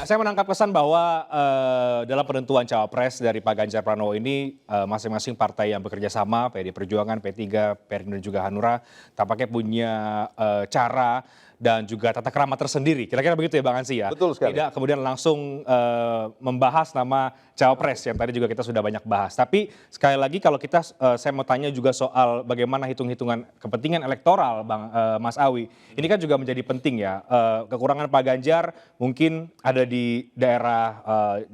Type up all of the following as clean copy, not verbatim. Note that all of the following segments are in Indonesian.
saya menangkap kesan bahwa dalam penentuan cawapres dari Pak Ganjar Pranowo ini masing-masing partai yang bekerja sama, PD Perjuangan, P3, Perindo dan juga Hanura, tampaknya punya cara dan juga tata krama tersendiri. Kira-kira begitu ya Bang Ansy ya? Betul sekali. Tidak kemudian langsung membahas nama cawapres yang tadi juga kita sudah banyak bahas. Tapi sekali lagi kalau kita, saya mau tanya juga soal bagaimana hitung-hitungan kepentingan elektoral Bang Mas Awi. Ini kan juga menjadi penting ya. Kekurangan Pak Ganjar mungkin ada di daerah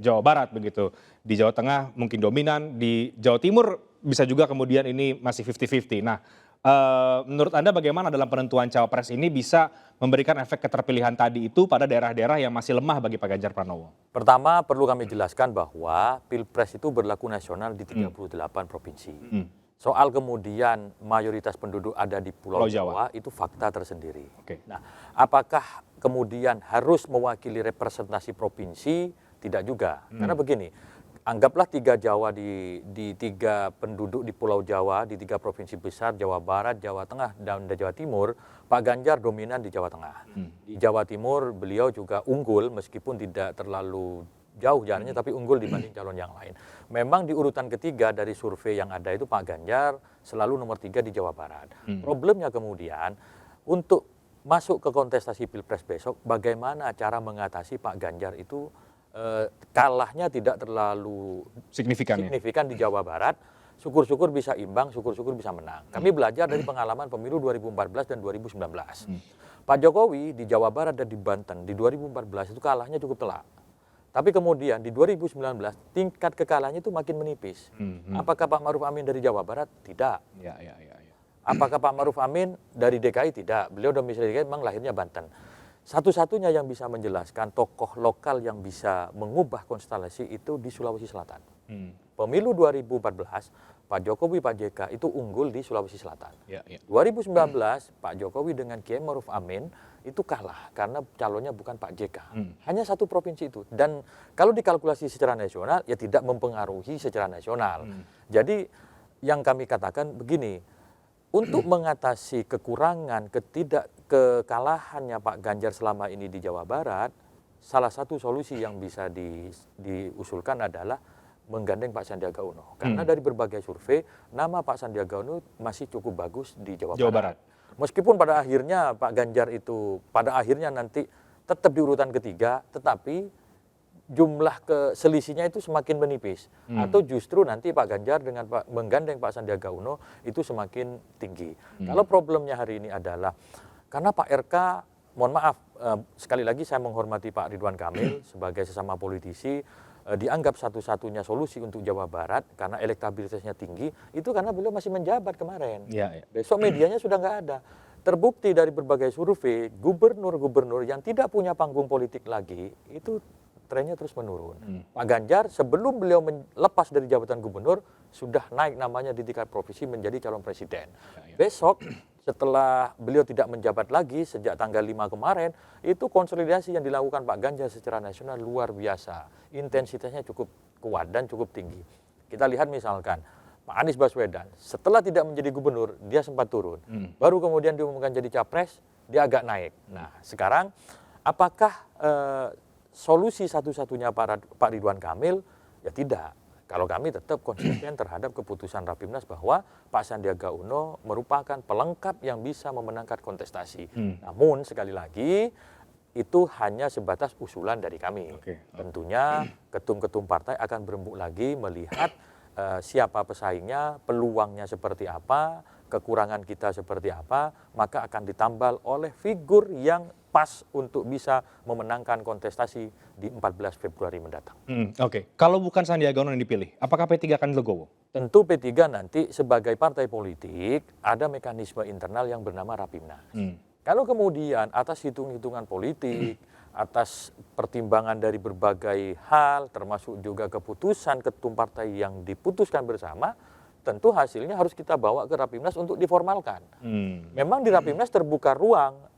Jawa Barat begitu. Di Jawa Tengah mungkin dominan, di Jawa Timur bisa juga kemudian ini masih 50-50. Nah, menurut Anda bagaimana dalam penentuan cawapres ini bisa memberikan efek keterpilihan tadi itu pada daerah-daerah yang masih lemah bagi Pak Ganjar Pranowo? Pertama perlu kami jelaskan bahwa Pilpres itu berlaku nasional di 38 provinsi. Soal kemudian mayoritas penduduk ada di Pulau Jawa itu fakta tersendiri. Nah, apakah kemudian harus mewakili representasi provinsi? Tidak juga. Karena begini, anggaplah 3 Jawa di 3 penduduk di Pulau Jawa, di 3 provinsi besar, Jawa Barat, Jawa Tengah, dan Jawa Timur, Pak Ganjar dominan di Jawa Tengah. Di Jawa Timur beliau juga unggul meskipun tidak terlalu jauh jaraknya, tapi unggul dibanding calon yang lain. Memang di urutan ketiga dari survei yang ada itu Pak Ganjar selalu nomor 3 di Jawa Barat. Problemnya kemudian untuk masuk ke kontestasi Pilpres besok, bagaimana cara mengatasi Pak Ganjar itu kalahnya tidak terlalu signifikan di Jawa Barat, syukur-syukur bisa imbang, syukur-syukur bisa menang. Kami belajar dari pengalaman pemilu 2014 dan 2019. Pak Jokowi di Jawa Barat dan di Banten di 2014 itu kalahnya cukup telak. Tapi kemudian di 2019 tingkat kekalahannya itu makin menipis. Apakah Pak Maruf Amin dari Jawa Barat? Tidak. Apakah Pak Maruf Amin dari DKI? Tidak. Beliau domisili DKI, memang lahirnya Banten. Satu-satunya yang bisa menjelaskan tokoh lokal yang bisa mengubah konstelasi itu di Sulawesi Selatan. Pemilu 2014, Pak Jokowi, Pak JK itu unggul di Sulawesi Selatan. 2019, Pak Jokowi dengan Kiai Maruf Amin itu kalah karena calonnya bukan Pak JK. Hanya satu provinsi itu. Dan kalau dikalkulasi secara nasional, ya tidak mempengaruhi secara nasional. Jadi yang kami katakan begini, untuk mengatasi kekurangan, kekalahannya Pak Ganjar selama ini di Jawa Barat, salah satu solusi yang bisa diusulkan adalah menggandeng Pak Sandiaga Uno. Karena dari berbagai survei, nama Pak Sandiaga Uno masih cukup bagus di Jawa Barat. Meskipun pada akhirnya Pak Ganjar itu, pada akhirnya nanti tetap di urutan ketiga, tetapi jumlah selisihnya itu semakin menipis. Atau justru nanti Pak Ganjar dengan menggandeng Pak Sandiaga Uno itu semakin tinggi. Kalau problemnya hari ini adalah, karena Pak RK, mohon maaf, sekali lagi saya menghormati Pak Ridwan Kamil sebagai sesama politisi, dianggap satu-satunya solusi untuk Jawa Barat karena elektabilitasnya tinggi, itu karena beliau masih menjabat kemarin. Besok medianya sudah nggak ada. Terbukti dari berbagai survei, gubernur-gubernur yang tidak punya panggung politik lagi, itu trennya terus menurun. Pak Ganjar sebelum beliau lepas dari jabatan gubernur, sudah naik namanya di tingkat provinsi menjadi calon presiden. Besok setelah beliau tidak menjabat lagi sejak tanggal 5 kemarin, itu konsolidasi yang dilakukan Pak Ganjar secara nasional luar biasa. Intensitasnya cukup kuat dan cukup tinggi. Kita lihat misalkan Pak Anies Baswedan, setelah tidak menjadi gubernur, dia sempat turun. Baru kemudian diumumkan jadi capres, dia agak naik. Nah, sekarang apakah solusi satu-satunya Pak Ridwan Kamil? Ya tidak. Kalau kami tetap konsisten terhadap keputusan Rapimnas bahwa Pak Sandiaga Uno merupakan pelengkap yang bisa memenangkan kontestasi. Namun sekali lagi itu hanya sebatas usulan dari kami. Tentunya ketum-ketum partai akan berembuk lagi melihat siapa pesaingnya, peluangnya seperti apa, kekurangan kita seperti apa, maka akan ditambal oleh figur yang pas untuk bisa memenangkan kontestasi di 14 Februari mendatang. Kalau bukan Sandiaga Uno yang dipilih, apakah P3 akan legowo? Tentu P3 nanti sebagai partai politik ada mekanisme internal yang bernama Rapimnas. Kalau kemudian atas hitung-hitungan politik, atas pertimbangan dari berbagai hal, termasuk juga keputusan ketum partai yang diputuskan bersama, tentu hasilnya harus kita bawa ke Rapimnas untuk diformalkan. Memang di Rapimnas terbuka ruang,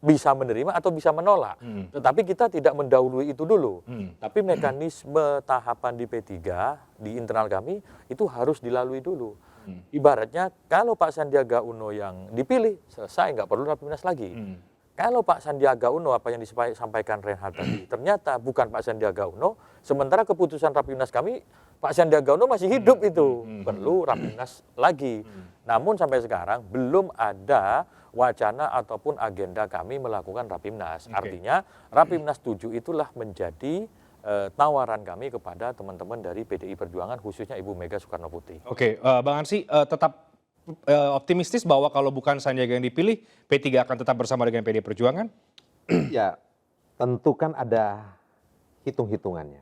bisa menerima atau bisa menolak. Tetapi kita tidak mendahului itu dulu. Tapi mekanisme tahapan di P3, di internal kami, itu harus dilalui dulu. Ibaratnya kalau Pak Sandiaga Uno yang dipilih, selesai, nggak perlu Rapimnas lagi. kalau Pak Sandiaga Uno apa yang disampaikan Reinhardt tadi, ternyata bukan Pak Sandiaga Uno, sementara keputusan Rapimnas kami, Pak Sandiaga Uno masih hidup itu, perlu Rapimnas lagi. Namun sampai sekarang belum ada wacana ataupun agenda kami melakukan Rapimnas. Artinya Rapimnas 7 itulah menjadi tawaran kami kepada teman-teman dari PDI Perjuangan, khususnya Ibu Mega Soekarno Putri. Oke, Bang Ansy tetap optimistis bahwa kalau bukan Sandiaga yang dipilih, P3 akan tetap bersama dengan PDI Perjuangan? Ya, tentu kan ada hitung-hitungannya.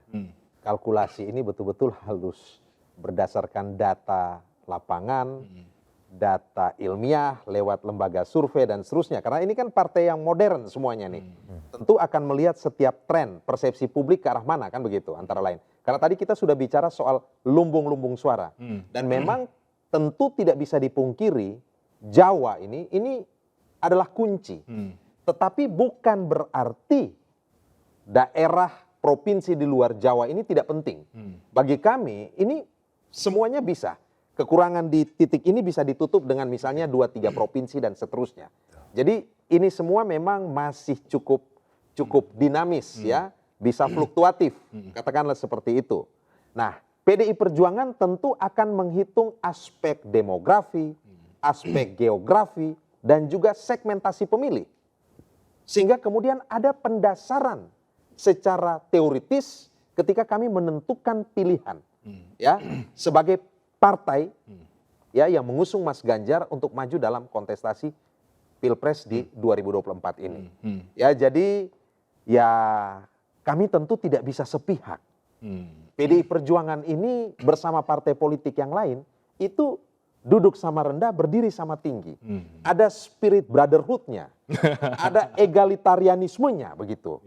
Kalkulasi ini betul-betul harus berdasarkan data lapangan, data ilmiah, lewat lembaga survei dan seterusnya. Karena ini kan partai yang modern semuanya nih. Tentu akan melihat setiap tren, persepsi publik ke arah mana, kan begitu antara lain. Karena tadi kita sudah bicara soal lumbung-lumbung suara. Dan memang tentu tidak bisa dipungkiri Jawa ini adalah kunci. Tetapi bukan berarti daerah provinsi di luar Jawa ini tidak penting. Bagi kami ini semuanya bisa. Kekurangan di titik ini bisa ditutup dengan misalnya 2-3 provinsi dan seterusnya. Jadi ini semua memang masih cukup dinamis ya, bisa fluktuatif. Katakanlah seperti itu. Nah, PDI Perjuangan tentu akan menghitung aspek demografi, aspek geografi, dan juga segmentasi pemilih. Sehingga kemudian ada pendasaran secara teoritis ketika kami menentukan pilihan. Ya, sebagai partai ya yang mengusung Mas Ganjar untuk maju dalam kontestasi Pilpres di 2024 ini. Ya, jadi ya kami tentu tidak bisa sepihak. PDI Perjuangan ini bersama partai politik yang lain itu duduk sama rendah, berdiri sama tinggi. Ada spirit brotherhood-nya, ada egalitarianismenya begitu.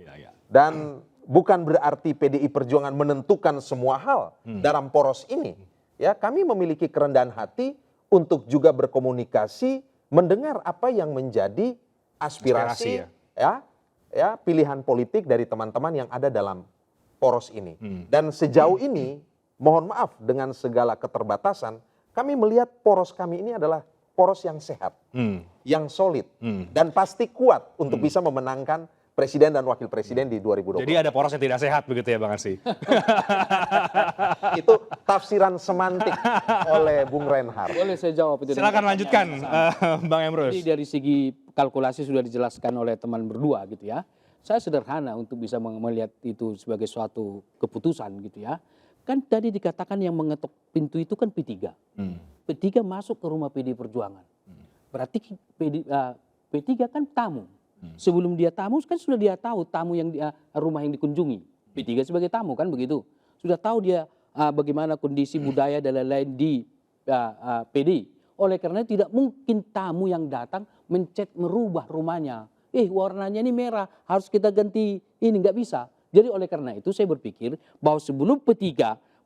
Dan bukan berarti PDI Perjuangan menentukan semua hal dalam poros ini. Ya, kami memiliki kerendahan hati untuk juga berkomunikasi, mendengar apa yang menjadi aspirasi ya pilihan politik dari teman-teman yang ada dalam poros ini. Dan sejauh ini, mohon maaf dengan segala keterbatasan, kami melihat poros kami ini adalah poros yang sehat, yang solid, dan pasti kuat untuk bisa memenangkan presiden dan wakil presiden di 2024. Jadi ada poros yang tidak sehat begitu ya Bang Ansy? Itu tafsiran semantik oleh Bung Reinhardt. Boleh saya jawab itu? Silakan lanjutkan Bang Emrus. Jadi dari segi kalkulasi sudah dijelaskan oleh teman berdua gitu ya. Saya sederhana untuk bisa melihat itu sebagai suatu keputusan gitu ya. Kan tadi dikatakan yang mengetok pintu itu kan P3. P3 masuk ke rumah PDI Perjuangan. Berarti P3 kan tamu. Sebelum dia tamu kan sudah dia tahu tamu yang rumah yang dikunjungi. P3 sebagai tamu kan begitu. Sudah tahu dia bagaimana kondisi budaya dan lain-lain di PDI. Oleh karena tidak mungkin tamu yang datang merubah rumahnya. Warnanya ini merah, harus kita ganti ini, nggak bisa. Jadi oleh karena itu saya berpikir bahwa sebelum P3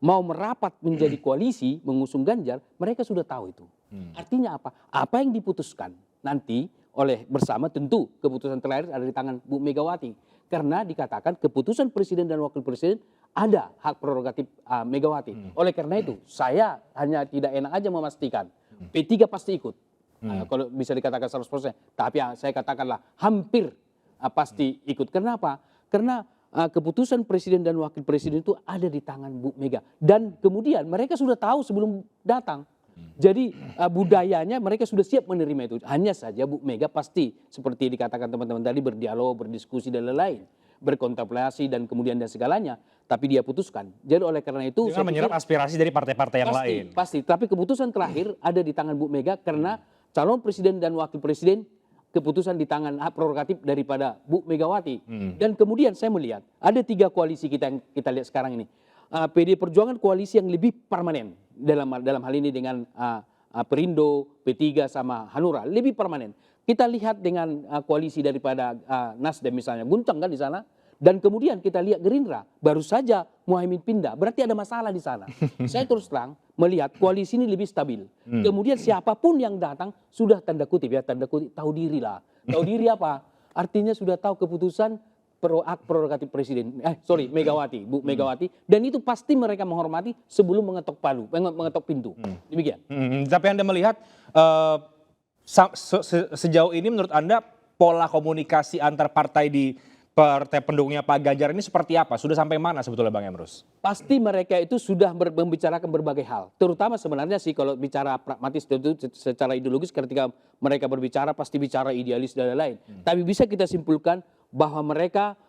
mau merapat menjadi koalisi mengusung Ganjar, mereka sudah tahu itu. Artinya apa? Apa yang diputuskan nanti oleh bersama tentu keputusan terakhir ada di tangan Bu Megawati. Karena dikatakan keputusan presiden dan wakil presiden ada hak prerogatif Megawati. Oleh karena itu saya hanya tidak enak aja memastikan P3 pasti ikut. Kalau bisa dikatakan 100%, tapi saya katakanlah hampir pasti ikut. Kenapa? Karena keputusan presiden dan wakil presiden itu ada di tangan Bu Mega. Dan kemudian mereka sudah tahu sebelum datang. Jadi budayanya mereka sudah siap menerima itu. Hanya saja Bu Mega pasti seperti dikatakan teman-teman tadi berdialog, berdiskusi dan lain-lain. Berkontemplasi dan kemudian dan segalanya. Tapi dia putuskan. Jadi oleh karena itu jangan menyerap aspirasi dari partai-partai yang lain. Pasti. Tapi keputusan terakhir ada di tangan Bu Mega karena calon presiden dan wakil presiden keputusan di tangan hak prerogatif daripada Bu Megawati. Dan kemudian saya melihat ada 3 koalisi kita yang kita lihat sekarang ini. PDI Perjuangan koalisi yang lebih permanen dalam hal ini dengan Perindo, P3 sama Hanura, lebih permanen. Kita lihat dengan koalisi daripada Nasdem misalnya, Guncang kan di sana. Dan kemudian kita lihat Gerindra, baru saja Muhaimin pindah, berarti ada masalah di sana. Saya terus terang melihat koalisi ini lebih stabil. Kemudian siapapun yang datang sudah tanda kutip tahu diri lah. Tahu diri apa? Artinya sudah tahu keputusan hak prerogatif presiden. Megawati, Bu Megawati. Dan itu pasti mereka menghormati sebelum mengetok pintu. Demikian. Tapi Anda melihat sejauh ini menurut Anda pola komunikasi antar partai di partai pendukungnya Pak Ganjar ini seperti apa? Sudah sampai mana sebetulnya Bang Emrus? Pasti mereka itu sudah membicarakan berbagai hal. Terutama sebenarnya sih kalau bicara pragmatis tentu secara ideologis ketika mereka berbicara pasti bicara idealis dan lain-lain. Tapi bisa kita simpulkan bahwa mereka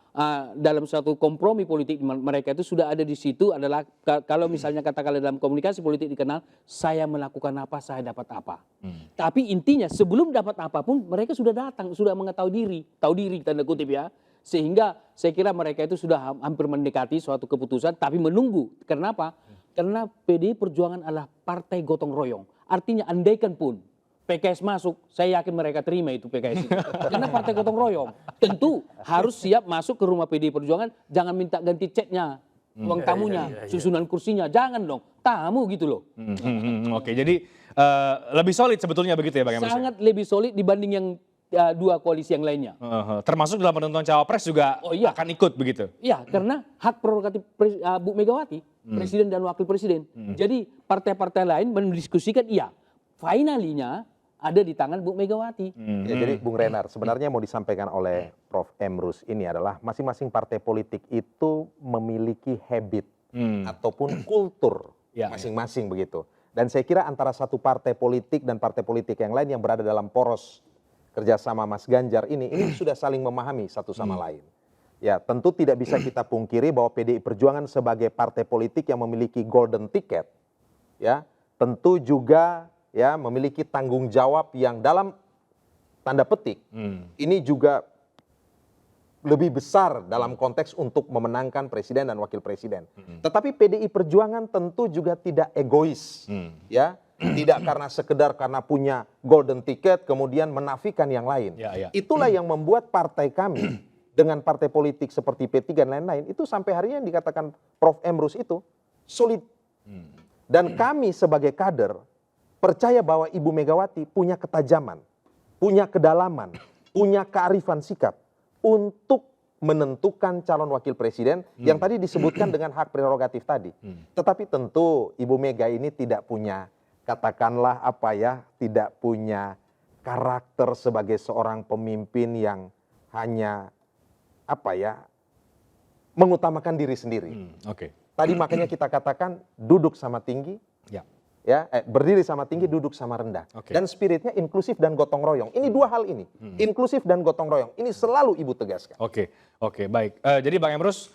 dalam suatu kompromi politik mereka itu sudah ada di situ adalah kalau misalnya katakanlah dalam komunikasi politik dikenal saya melakukan apa saya dapat apa. Tapi intinya sebelum dapat apapun mereka sudah datang, sudah mengetahui tahu diri tanda kutip ya. Sehingga saya kira mereka itu sudah hampir mendekati suatu keputusan tapi menunggu. Kenapa? Karena PDI Perjuangan adalah partai gotong royong. Artinya andaikan pun PKS masuk, saya yakin mereka terima itu PKS itu. Karena partai gotong royong. Tentu harus siap masuk ke rumah PDI Perjuangan, jangan minta ganti ceknya, uang tamunya, susunan kursinya, jangan dong. Tamu gitu loh. Oke, jadi lebih solid sebetulnya begitu ya Bang Emrus? Sangat lebih solid dibanding yang dua koalisi yang lainnya. Termasuk dalam penentuan cawapres juga akan ikut begitu? Iya, karena hak prerogatif Bu Megawati, Presiden dan Wakil Presiden. Jadi partai-partai lain mendiskusikan iya, finalinya ada di tangan Bu Megawati. Ya, jadi Bung Reinhardt, sebenarnya mau disampaikan oleh Prof. Emrus ini adalah masing-masing partai politik itu memiliki habit ataupun kultur masing-masing begitu. Dan saya kira antara satu partai politik dan partai politik yang lain yang berada dalam poros kerjasama Mas Ganjar ini sudah saling memahami satu sama lain. Ya, tentu tidak bisa kita pungkiri bahwa PDI Perjuangan sebagai partai politik yang memiliki golden ticket, ya, tentu juga ya memiliki tanggung jawab yang dalam tanda petik ini juga lebih besar dalam konteks untuk memenangkan presiden dan wakil presiden. Tetapi PDI Perjuangan tentu juga tidak egois, ya, tidak karena sekedar karena punya golden ticket kemudian menafikan yang lain. Itulah yang membuat partai kami dengan partai politik seperti P3 dan lain-lain itu sampai hari ini yang dikatakan Prof. Emrus itu solid. Dan kami sebagai kader percaya bahwa Ibu Megawati punya ketajaman, punya kedalaman, punya kearifan sikap untuk menentukan calon wakil presiden yang tadi disebutkan dengan hak prerogatif tadi. Tetapi tentu Ibu Mega ini tidak punya, katakanlah apa ya, tidak punya karakter sebagai seorang pemimpin yang hanya apa ya, mengutamakan diri sendiri. Tadi makanya kita katakan duduk sama tinggi, berdiri sama tinggi, duduk sama rendah. Dan spiritnya inklusif dan gotong royong. Ini dua hal ini, inklusif dan gotong royong. Ini selalu Ibu tegaskan. Oke, baik. Jadi Bang Emrus,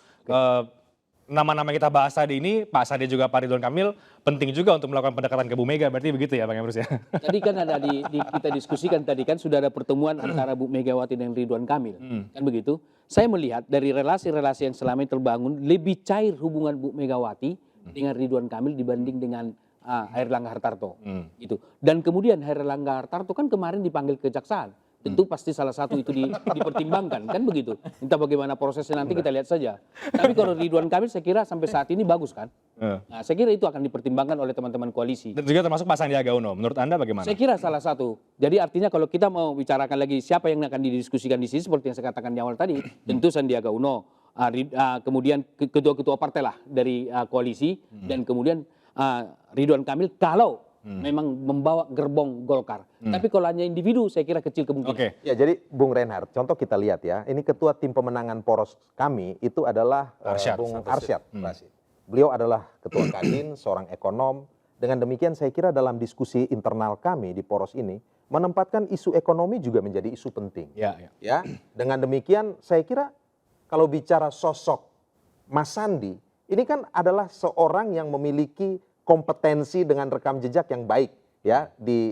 nama-nama kita bahas tadi ini, Pak Sandi juga Pak Ridwan Kamil, penting juga untuk melakukan pendekatan ke Bu Mega, berarti begitu ya Bang Emrus ya? Tadi kan ada kita diskusikan tadi kan sudah ada pertemuan antara Bu Megawati dan Ridwan Kamil, kan begitu? Saya melihat dari relasi-relasi yang selama ini terbangun, lebih cair hubungan Bu Megawati dengan Ridwan Kamil dibanding dengan Airlangga Hartarto. Gitu. Dan kemudian Airlangga Hartarto kan kemarin dipanggil kejaksaan. Tentu pasti salah satu itu dipertimbangkan, kan begitu. Entah bagaimana prosesnya nanti kita lihat saja. Tapi kalau Ridwan Kamil saya kira sampai saat ini bagus kan. Nah, saya kira itu akan dipertimbangkan oleh teman-teman koalisi. Dan juga termasuk Pak Sandiaga Uno, menurut Anda bagaimana? Saya kira salah satu. Jadi artinya kalau kita mau bicarakan lagi siapa yang akan didiskusikan di sini seperti yang saya katakan di awal tadi, tentu Sandiaga Uno, kemudian ketua-ketua partai lah dari koalisi, dan kemudian Ridwan Kamil kalau memang membawa gerbong Golkar. Tapi kalau hanya individu saya kira kecil kemungkinan. Ya, jadi Bung Reinhardt, contoh kita lihat ya, ini ketua tim pemenangan poros kami itu adalah Bung Arsyad Rashid. Beliau adalah ketua Kadin, seorang ekonom. Dengan demikian saya kira dalam diskusi internal kami di poros ini menempatkan isu ekonomi juga menjadi isu penting. Ya, dengan demikian saya kira kalau bicara sosok Mas Sandi, ini kan adalah seorang yang memiliki kompetensi dengan rekam jejak yang baik ya di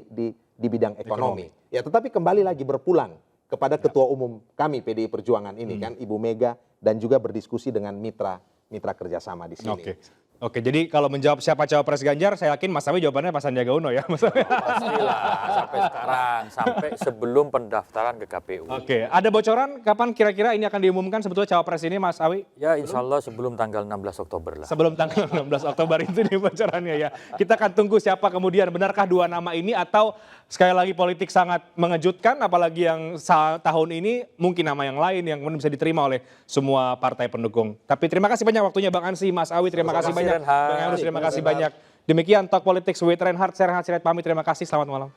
bidang ekonomi. Ya, tetapi kembali lagi berpulang kepada ketua umum kami PDI Perjuangan ini kan Ibu Mega, dan juga berdiskusi dengan mitra kerjasama di sini. Oke, jadi kalau menjawab siapa cawapres Ganjar, saya yakin Mas Awi jawabannya Pak Sandiaga Uno ya. Pastilah sampai sekarang, sampai sebelum pendaftaran ke KPU. Oke, ada bocoran kapan kira-kira ini akan diumumkan sebetulnya cawapres ini Mas Awi? Ya insya Allah sebelum tanggal 16 Oktober lah. Sebelum tanggal 16 Oktober itu nih bocorannya ya. Kita akan tunggu siapa kemudian, benarkah dua nama ini atau sekali lagi politik sangat mengejutkan, apalagi yang tahun ini mungkin nama yang lain yang bisa diterima oleh semua partai pendukung. Tapi terima kasih banyak waktunya Bang Ansy, Mas Awi, terima kasih banyak. Bang Emrus, terima kasih banyak. Demikian Talk Politics with Reinhardt. Saya Reinhardt Sirait pamit, terima kasih, selamat malam.